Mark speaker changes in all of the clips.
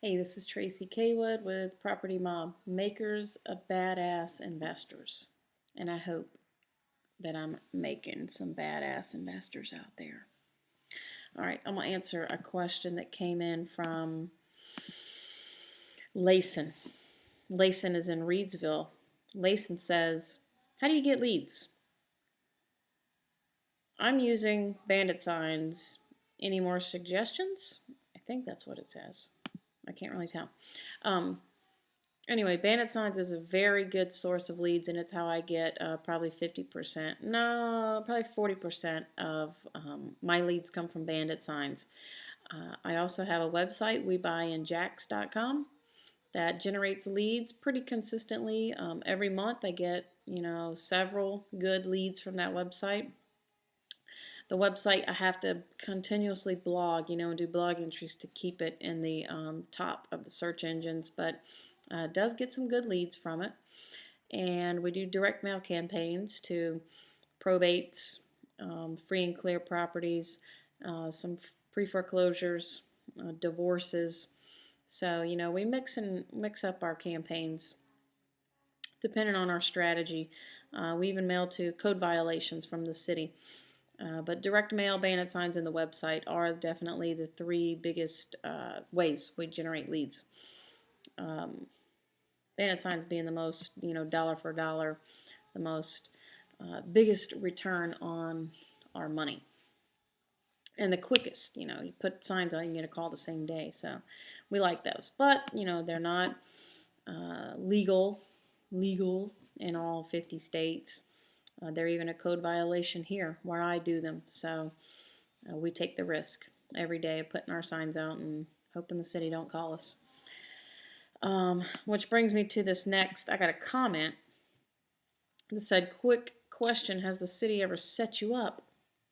Speaker 1: Hey, this is Tracy Kaywood with Property M.O.B, makers of badass investors. And I hope that I'm making some badass investors out there. All right, I'm going to answer a question that came in from Layson. Layson is in Reedsville. Layson says, how do you get leads? I'm using Bandit signs. Any more suggestions? I think that's what it says. I can't really tell. Anyway, Bandit Signs is a very good source of leads, and it's how I get probably 50%, no, probably 40% of my leads come from Bandit Signs. I also have a website, webuyinjacks.com, that generates leads pretty consistently. Every month I get, several good leads from that website. The website I have to continuously blog, and do blog entries to keep it in the top of the search engines, but does get some good leads from it. And we do direct mail campaigns to probates, free and clear properties, some pre-foreclosures, divorces. So, we mix up our campaigns depending on our strategy. We even mail to code violations from the city. But direct mail, Bandit signs, and the website are definitely the three biggest ways we generate leads. Bandit signs being the most, dollar for dollar, the most biggest return on our money. And the quickest, you put signs out, you can get a call the same day. So we like those. But, they're not legal in all 50 states. They're even a code violation here where I do them. So we take the risk every day of putting our signs out and hoping the city don't call us. Which brings me to this next. I got a comment that said, quick question, has the city ever set you up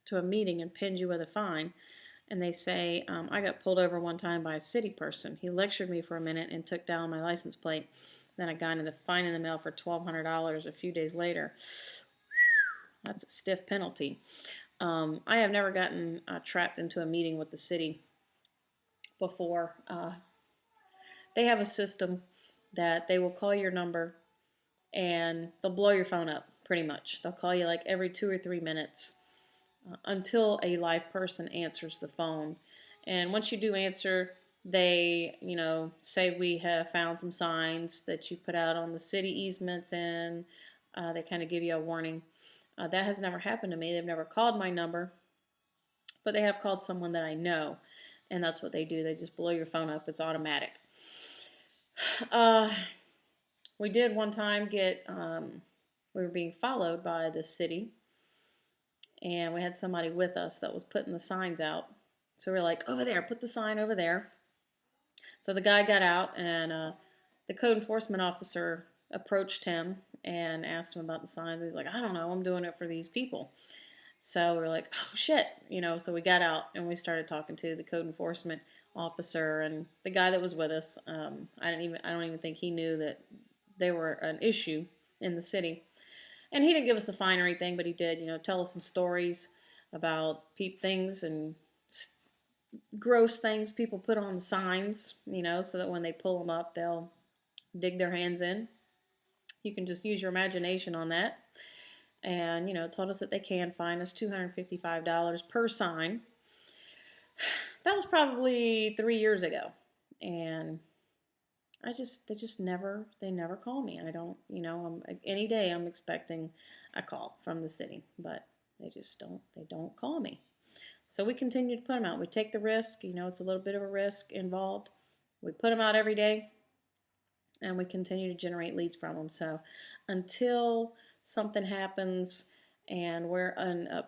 Speaker 1: to a meeting and pinned you with a fine? And they say, I got pulled over one time by a city person. He lectured me for a minute and took down my license plate. Then I got in the fine in the mail for $1,200 a few days later. That's a stiff penalty. I have never gotten trapped into a meeting with the city before. They have a system that they will call your number and they'll blow your phone up, pretty much. They'll call you like every 2 or 3 minutes until a live person answers the phone. And once you do answer, they, say we have found some signs that you put out on the city easements, and they kind of give you a warning. That has never happened to me. They've never called my number, but they have called someone that I know, and that's what they do. They just blow your phone up. It's automatic. We did one time get, we were being followed by the city, and we had somebody with us that was putting the signs out. So we were like, over there, put the sign over there. So the guy got out, and the code enforcement officer approached him and asked him about the signs. He's like, I don't know, I'm doing it for these people. So we were like, oh shit, so we got out and we started talking to the code enforcement officer and the guy that was with us. I don't even think he knew that they were an issue in the city. And he didn't give us a fine or anything, but he did, tell us some stories about things and gross things people put on the signs, so that when they pull them up, they'll dig their hands in. You can just use your imagination on that. And, told us that they can fine us $255 per sign. That was probably 3 years ago. And they never call me. I don't, any day I'm expecting a call from the city, but they don't call me. So we continue to put them out. We take the risk, it's a little bit of a risk involved. We put them out every day and we continue to generate leads from them. So until something happens and we're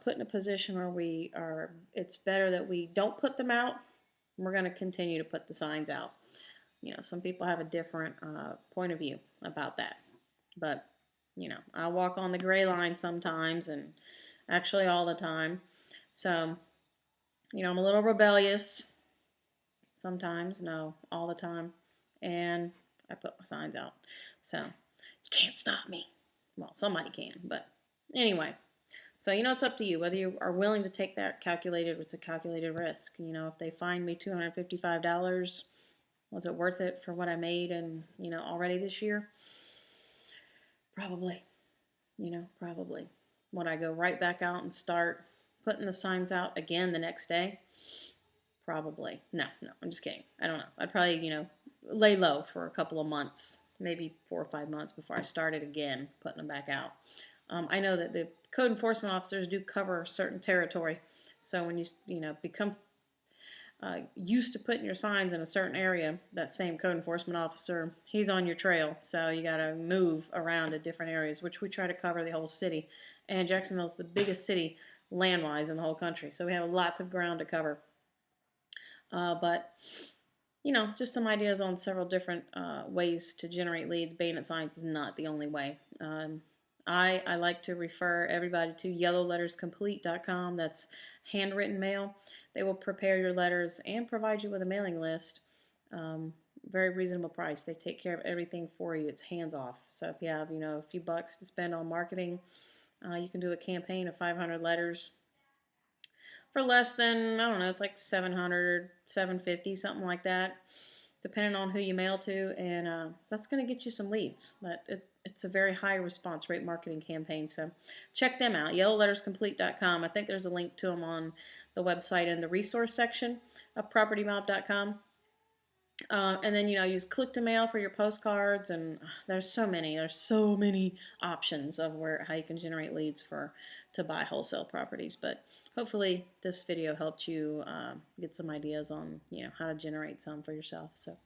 Speaker 1: put in a position where it's better that we don't put them out, we're going to continue to put the signs out. Some people have a different point of view about that. But, I walk on the gray line sometimes, and actually all the time. So, I'm a little rebellious sometimes, no, all the time. And I put my signs out. So, you can't stop me. Well, somebody can, but anyway. So, it's up to you whether you are willing to take that it's a calculated risk. If they fine me $255, Was it worth it for what I made and, already this year? Probably, probably. Would I go right back out and start putting the signs out again the next day? Probably. No, I'm just kidding. I don't know. I'd probably, lay low for a couple of months, maybe 4 or 5 months before I started again putting them back out. I know that the code enforcement officers do cover a certain territory, so when you become used to putting your signs in a certain area, that same code enforcement officer, he's on your trail, so you got to move around to different areas, which we try to cover the whole city. And Jacksonville's the biggest city land-wise in the whole country, so we have lots of ground to cover. But just some ideas on several different ways to generate leads. Bandit signs is not the only way. I like to refer everybody to yellowletterscomplete.com. That's handwritten mail. They will prepare your letters and provide you with a mailing list. Very reasonable price. They take care of everything for you. It's hands off. So if you have a few bucks to spend on marketing, you can do a campaign of 500 letters for less than, I don't know, it's like 700, 750, something like that, depending on who you mail to, and that's going to get you some leads. It's a very high response rate marketing campaign, so check them out, yellowletterscomplete.com. I think there's a link to them on the website in the resource section of propertymob.com. And then use click to mail for your postcards, and there's so many options of how you can generate leads to buy wholesale properties. But hopefully this video helped you get some ideas on how to generate some for yourself. So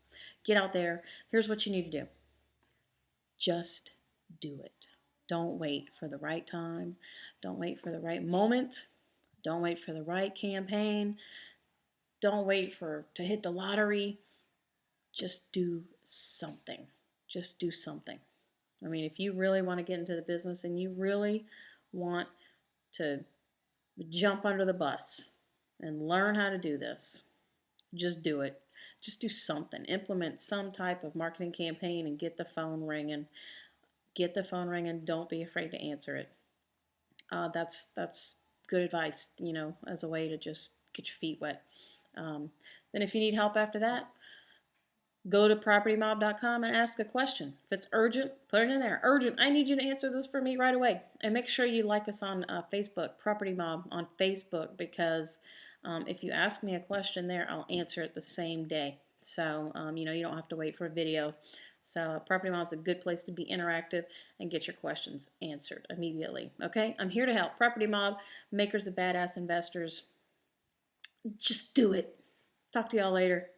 Speaker 1: get out there. Here's what you need to do. Just do it. Don't wait for the right time. Don't wait for the right moment. Don't wait for the right campaign. Don't wait to hit the lottery. Just do something. Just do something. I mean, if you really want to get into the business and you really want to jump under the bus and learn how to do this, just do it. Just do something. Implement some type of marketing campaign and get the phone ringing. Get the phone ringing. Don't be afraid to answer it. That's good advice, as a way to just get your feet wet. Then if you need help after that, go to propertymob.com and ask a question. If it's urgent, put it in there. Urgent, I need you to answer this for me right away. And make sure you like us on Facebook, Property Mob on Facebook, because if you ask me a question there, I'll answer it the same day. So, you don't have to wait for a video. So Property Mob is a good place to be interactive and get your questions answered immediately. Okay? I'm here to help. Property Mob, makers of badass investors. Just do it. Talk to y'all later.